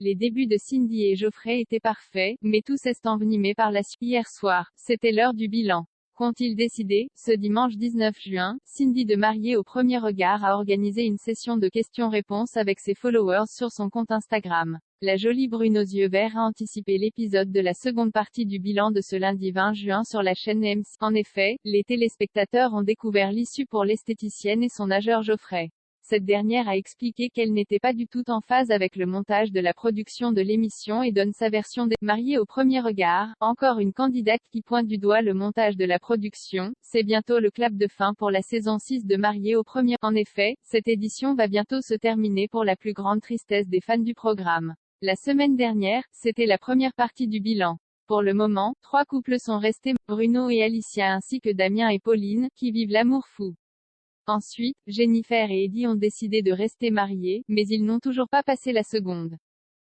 Les débuts de Cindy et Geoffrey étaient parfaits, mais tout s'est envenimé par la suite. Hier soir, c'était l'heure du bilan. Qu'ont-ils décidé? Ce dimanche 19 juin, Cindy de Mariée au premier regard a organisé une session de questions-réponses avec ses followers sur son compte Instagram. La jolie brune aux yeux verts a anticipé l'épisode de la seconde partie du bilan de ce lundi 20 juin sur la chaîne MC. En effet, les téléspectateurs ont découvert l'issue pour l'esthéticienne et son nageur Geoffrey. Cette dernière a expliqué qu'elle n'était pas du tout en phase avec le montage de la production de l'émission et donne sa version des Mariés au premier regard. Encore une candidate qui pointe du doigt le montage de la production. C'est bientôt le clap de fin pour la saison 6 de Mariés au premier. En effet, cette édition va bientôt se terminer pour la plus grande tristesse des fans du programme. La semaine dernière, c'était la première partie du bilan. Pour le moment, 3 couples sont restés, Bruno et Alicia ainsi que Damien et Pauline, qui vivent l'amour fou. Ensuite, Jennifer et Eddie ont décidé de rester mariés, mais ils n'ont toujours pas passé la seconde.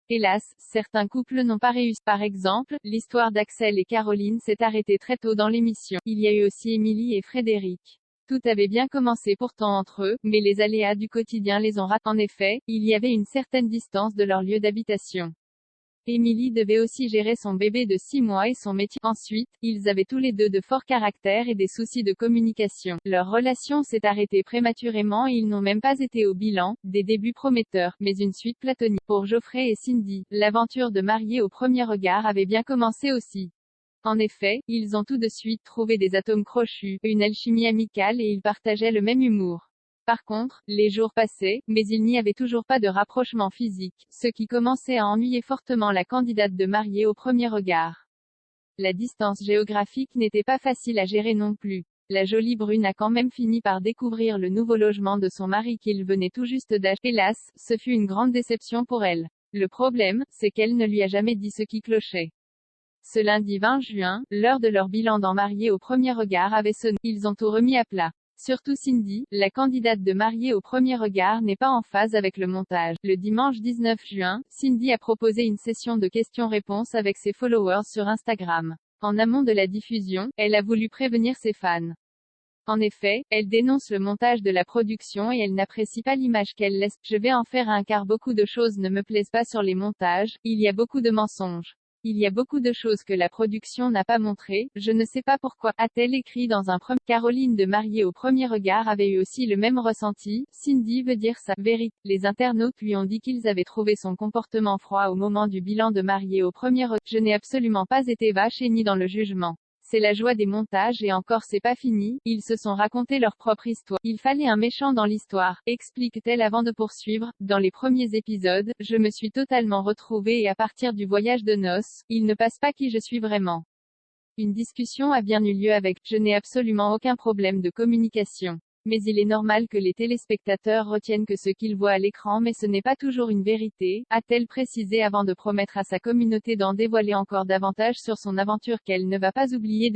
Hélas, certains couples n'ont pas réussi. Par exemple, l'histoire d'Axel et Caroline s'est arrêtée très tôt dans l'émission. Il y a eu aussi Émilie et Frédéric. Tout avait bien commencé pourtant entre eux, mais les aléas du quotidien les ont ratés. En effet, il y avait une certaine distance de leur lieu d'habitation. Émilie devait aussi gérer son bébé de 6 mois et son métier. Ensuite, ils avaient tous les deux de forts caractères et des soucis de communication. Leur relation s'est arrêtée prématurément et ils n'ont même pas été au bilan, des débuts prometteurs, mais une suite platonique. Pour Geoffrey et Cindy, l'aventure de Mariés au premier regard avait bien commencé aussi. En effet, ils ont tout de suite trouvé des atomes crochus, une alchimie amicale et ils partageaient le même humour. Par contre, les jours passaient, mais il n'y avait toujours pas de rapprochement physique, ce qui commençait à ennuyer fortement la candidate de Mariée au premier regard. La distance géographique n'était pas facile à gérer non plus. La jolie brune a quand même fini par découvrir le nouveau logement de son mari qu'il venait tout juste d'acheter. Hélas, ce fut une grande déception pour elle. Le problème, c'est qu'elle ne lui a jamais dit ce qui clochait. Ce lundi 20 juin, l'heure de leur bilan dans Mariés au premier regard avait sonné. Ils ont tout remis à plat. Surtout Cindy, la candidate de Mariée au premier regard n'est pas en phase avec le montage. Le dimanche 19 juin, Cindy a proposé une session de questions-réponses avec ses followers sur Instagram. En amont de la diffusion, elle a voulu prévenir ses fans. En effet, elle dénonce le montage de la production et elle n'apprécie pas l'image qu'elle laisse. Je vais en faire un car beaucoup de choses ne me plaisent pas sur les montages, il y a beaucoup de mensonges. Il y a beaucoup de choses que la production n'a pas montrées, je ne sais pas pourquoi, a-t-elle écrit dans un premier. Caroline de Mariée au premier regard avait eu aussi le même ressenti. Cindy veut dire sa vérité. Les internautes lui ont dit qu'ils avaient trouvé son comportement froid au moment du bilan de Mariée au premier regard. Je n'ai absolument pas été vache et ni dans le jugement. C'est la joie des montages et encore c'est pas fini, ils se sont racontés leur propre histoire. Il fallait un méchant dans l'histoire, explique-t-elle avant de poursuivre. Dans les premiers épisodes, je me suis totalement retrouvée et à partir du voyage de noces, il ne passe pas qui je suis vraiment. Une discussion a bien eu lieu avec, je n'ai absolument aucun problème de communication. Mais il est normal que les téléspectateurs retiennent que ce qu'ils voient à l'écran mais ce n'est pas toujours une vérité, a-t-elle précisé avant de promettre à sa communauté d'en dévoiler encore davantage sur son aventure qu'elle ne va pas oublier de